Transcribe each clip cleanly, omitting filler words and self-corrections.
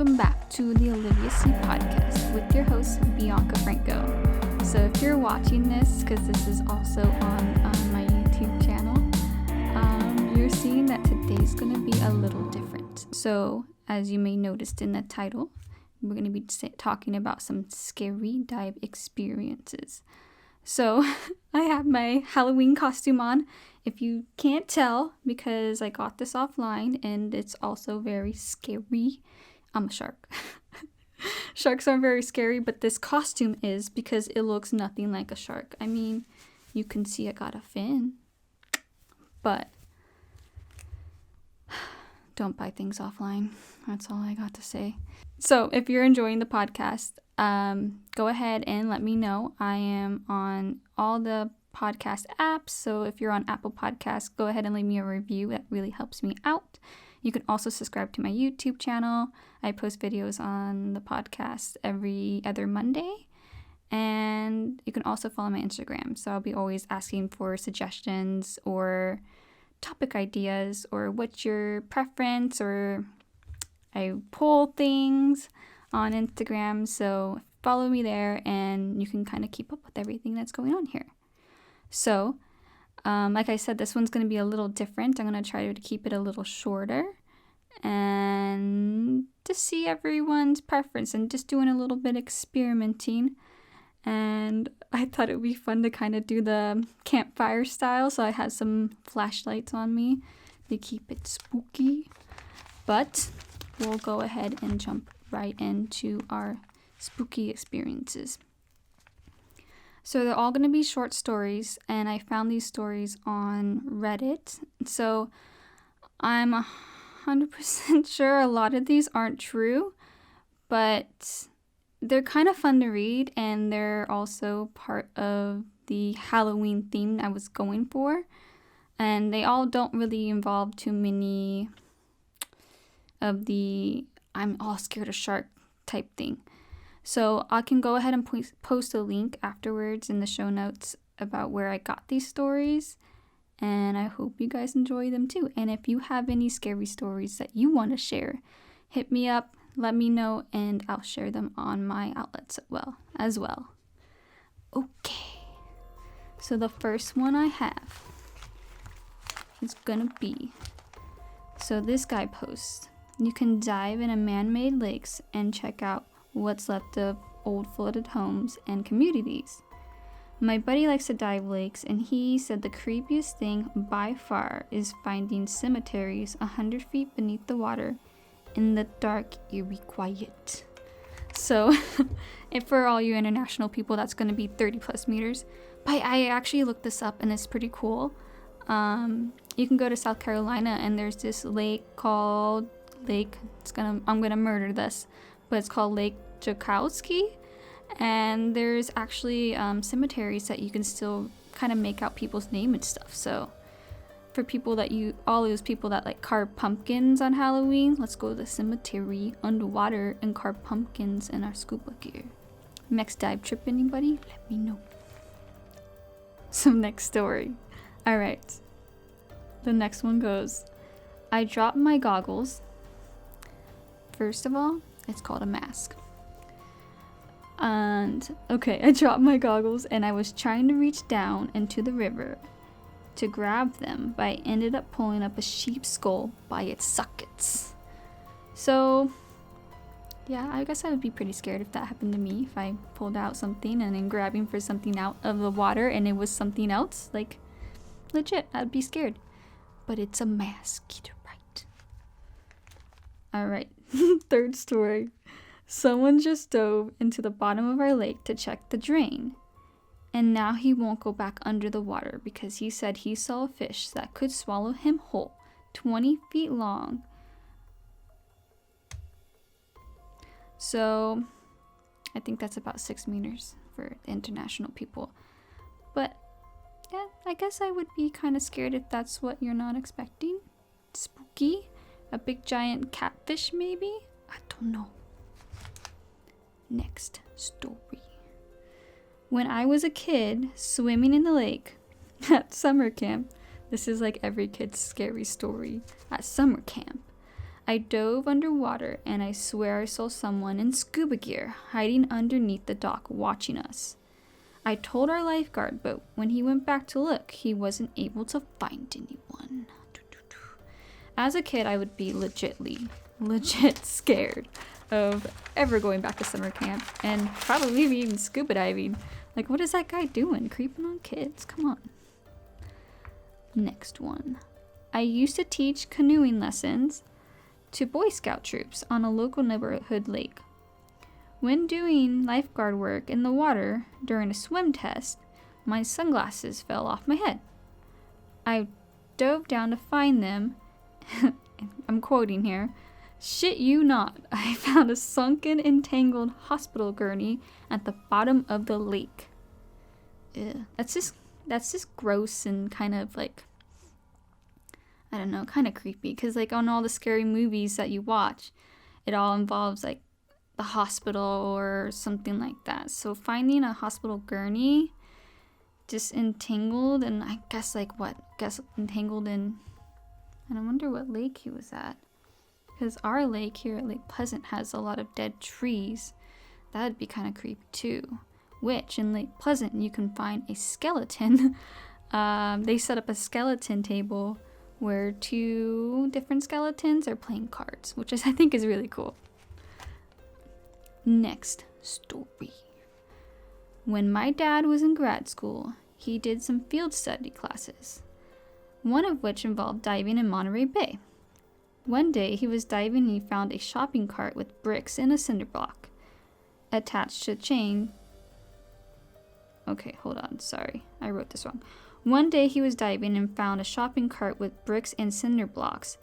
welcome back to the OliviaSea podcast with your host, Bianca Franco. So if you're watching this, because this is also on my YouTube channel, you're seeing that today's going to be a little different. So as you may noticed in the title, we're going to be talking about some scary dive experiences. So I have my Halloween costume on. If you can't tell, because I got this offline and it's also very scary. I'm a shark. Sharks aren't very scary, but this costume is because it looks nothing like a shark. I mean, you can see I got a fin, but don't buy things offline. That's all I got to say. So if you're enjoying the podcast, go ahead and let me know. I am on all the podcast apps, so if you're on Apple Podcasts, go ahead and leave me a review. That really helps me out. You can also subscribe to my YouTube channel. I post videos on the podcast every other Monday, and you can also follow my Instagram. So I'll be always asking for suggestions or topic ideas or what's your preference, or I poll things on Instagram. So follow me there and you can kind of keep up with everything that's going on here. So, like I said, this one's going to be a little different. I'm going to try to keep it a little shorter and to see everyone's preference and just doing a little bit experimenting. And I thought it would be fun to kind of do the campfire style. So I had some flashlights on me to keep it spooky. But we'll go ahead and jump right into our spooky experiences. So they're all going to be short stories, and I found these stories on Reddit. So I'm 100% sure a lot of these aren't true, but they're kind of fun to read, and they're also part of the Halloween theme I was going for. And they all don't really involve too many of the I'm all scared of shark type thing. So I can go ahead and post a link afterwards in the show notes about where I got these stories. And I hope you guys enjoy them too. And if you have any scary stories that you want to share, hit me up, let me know, and I'll share them on my outlets as well. Okay. So the first one I have is gonna be, so this guy posts, you can dive in a man-made lakes and check out what's left of old flooded homes and communities. My buddy likes to dive lakes, and he said the creepiest thing by far is finding cemeteries 100 feet beneath the water in the dark, eerie quiet. So, if for all you international people, that's going to be 30 plus meters. But I actually looked this up, and it's pretty cool. You can go to South Carolina, and there's this lake called I'm gonna murder this, but it's called Lake Joukowsky, and there's actually cemeteries that you can still kind of make out people's name and stuff. So for all those people that like carve pumpkins on Halloween, let's go to the cemetery underwater and carve pumpkins in our scuba gear. Next dive trip, anybody? Let me know. So next story. All right, the next one goes, I dropped my goggles. First of all, it's called a mask. And okay, I dropped my goggles and I was trying to reach down into the river to grab them, but I ended up pulling up a sheep's skull by its sockets. So yeah, I guess I would be pretty scared if that happened to me, if I pulled out something and then grabbing for something out of the water and it was something else. Like, legit, I'd be scared. But it's a mask, get it right. Alright, third story. Someone just dove into the bottom of our lake to check the drain, and now he won't go back under the water because he said he saw a fish that could swallow him whole, 20 feet long. So I think that's about 6 meters for the international people. But yeah, I guess I would be kind of scared if that's what you're not expecting. Spooky. A big giant catfish maybe? I don't know. Next story. When I was a kid swimming in the lake at summer camp, this is like every kid's scary story at summer camp, I dove underwater and I swear I saw someone in scuba gear hiding underneath the dock watching us. I told our lifeguard, but when he went back to look, he wasn't able to find anyone. As a kid, I would be legit scared of ever going back to summer camp and probably even scuba diving. Like, what is that guy doing? Creeping on kids? Come on. Next one. I used to teach canoeing lessons to Boy Scout troops on a local neighborhood lake. When doing lifeguard work in the water during a swim test, my sunglasses fell off my head. I dove down to find them. I'm quoting here. Shit you not, I found a sunken, entangled hospital gurney at the bottom of the lake. Ew. That's just gross and kind of like, I don't know, kind of creepy. Because like on all the scary movies that you watch, it all involves like the hospital or something like that. So finding a hospital gurney just entangled, and I guess entangled in, and I wonder what lake he was at. Because our lake here at Lake Pleasant has a lot of dead trees. That'd be kind of creepy too. Which in Lake Pleasant you can find a skeleton. They set up a skeleton table where 2 different skeletons are playing cards, which I think is really cool. Next story. When my dad was in grad school, he did some field study classes, one of which involved diving in Monterey Bay. One day he was diving and he found a shopping cart with bricks and a cinder block attached to a chain. Okay, hold on, sorry, I wrote this wrong. One day he was diving and found a shopping cart with bricks and cinder blocks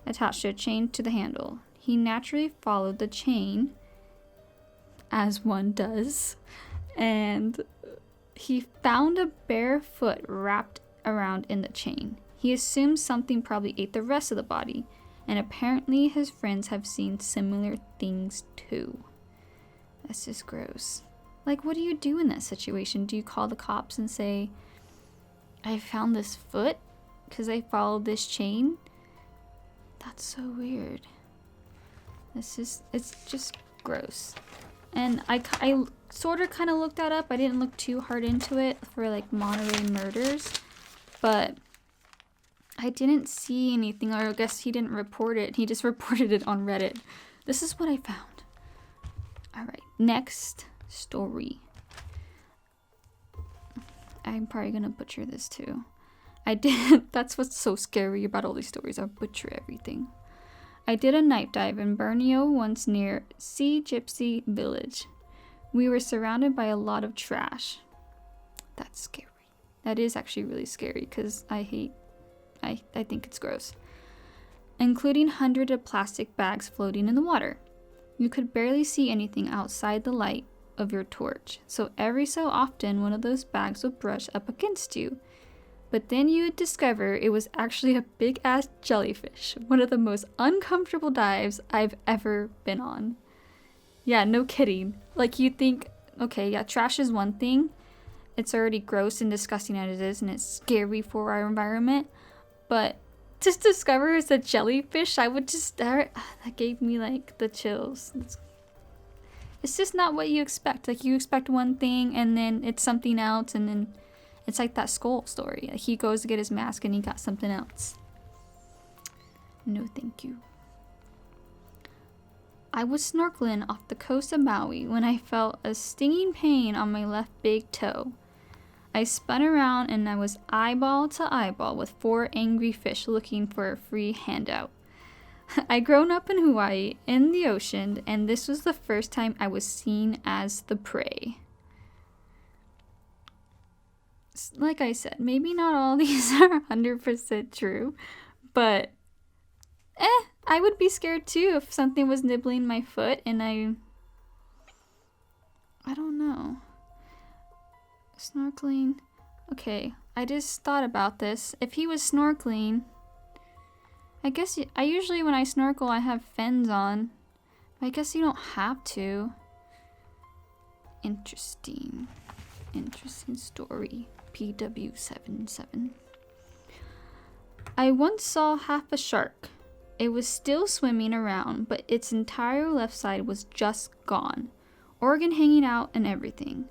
attached to a chain to the handle. He naturally followed the chain, as one does, and he found a bare foot wrapped around in the chain. He assumed something probably ate the rest of the body, and apparently his friends have seen similar things too. That's just gross. Like, what do you do in that situation? Do you call the cops and say, I found this foot because I followed this chain? That's so weird. It's just gross. And I sort of kind of looked that up. I didn't look too hard into it for like Monterey murders, but I didn't see anything, or I guess he didn't report it. He just reported it on Reddit. This is what I found. All right, next story. I'm probably gonna butcher this too. That's what's so scary about all these stories. I butcher everything. I did a night dive in Borneo once near Sea Gypsy Village. We were surrounded by a lot of trash. That's scary. That is actually really scary because I think it's gross. Including hundreds of plastic bags floating in the water. You could barely see anything outside the light of your torch, so every so often one of those bags would brush up against you. But then you would discover it was actually a big ass jellyfish, one of the most uncomfortable dives I've ever been on. Yeah, no kidding. Like, you think, okay, yeah, trash is one thing. It's already gross and disgusting as it is, and it's scary for our environment. But to discover it's a jellyfish, I would just start. That gave me like the chills. It's just not what you expect. Like, you expect one thing and then it's something else, and then it's like that skull story. Like, he goes to get his mask and he got something else. No thank you. I was snorkeling off the coast of Maui when I felt a stinging pain on my left big toe. I spun around and I was eyeball to eyeball with 4 angry fish looking for a free handout. I'd grown up in Hawaii, in the ocean, and this was the first time I was seen as the prey. Like I said, maybe not all these are 100% true, but I would be scared too if something was nibbling my foot and I don't know. Snorkeling. Okay, I just thought about this. If he was snorkeling, I guess I usually when I snorkel I have fins on. I guess you don't have to. Interesting story. PW77. I once saw half a shark. It was still swimming around, but its entire left side was just gone. Organ hanging out and everything.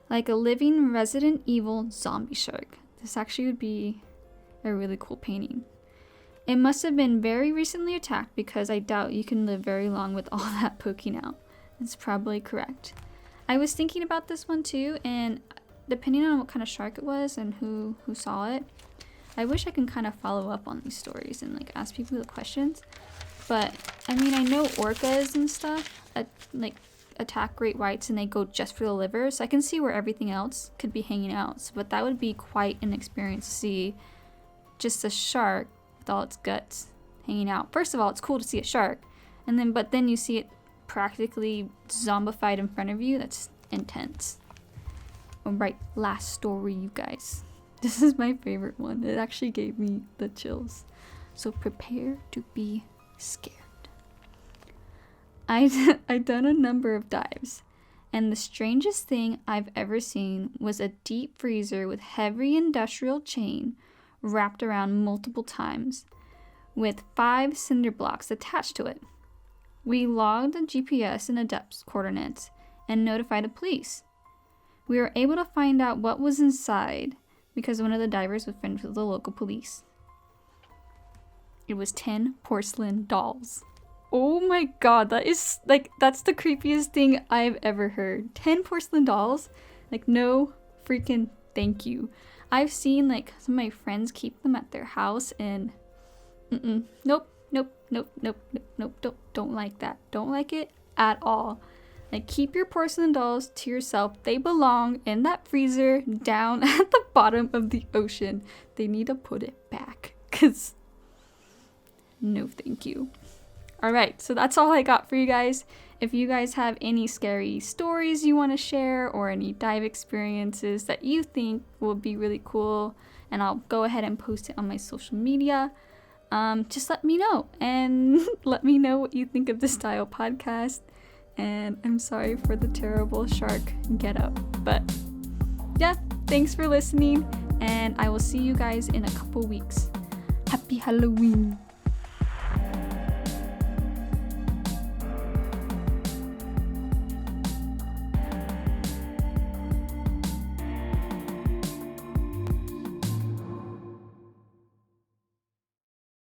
Like a living Resident Evil zombie shark. This actually would be a really cool painting. It must have been very recently attacked because I doubt you can live very long with all that poking out. That's probably correct. I was thinking about this one too, and depending on what kind of shark it was and who saw it, I wish I can kind of follow up on these stories and like ask people the questions. But I mean, I know orcas and stuff attack great whites and they go just for the liver, so I can see where everything else could be hanging out. But that would be quite an experience to see just a shark with all its guts hanging out. First of all, it's cool to see a shark, but then you see it practically zombified in front of you. That's intense. All right, last story, you guys. This is my favorite one. It actually gave me the chills. So prepare to be scared. I'd done a number of dives, and the strangest thing I've ever seen was a deep freezer with heavy industrial chain wrapped around multiple times, with 5 cinder blocks attached to it. We logged the GPS and the depth coordinates and notified the police. We were able to find out what was inside because one of the divers was friends with the local police. It was 10 porcelain dolls. Oh my god, that's the creepiest thing I've ever heard. 10 porcelain dolls? Like, no freaking thank you. I've seen like some of my friends keep them at their house and nope, don't like that. Don't like it at all. Like, keep your porcelain dolls to yourself. They belong in that freezer down at the bottom of the ocean. They need to put it back, because no thank you. Alright, so that's all I got for you guys. If you guys have any scary stories you want to share or any dive experiences that you think will be really cool, and I'll go ahead and post it on my social media, just let me know. And let me know what you think of the Style podcast. And I'm sorry for the terrible shark getup. But yeah, thanks for listening, and I will see you guys in a couple weeks. Happy Halloween!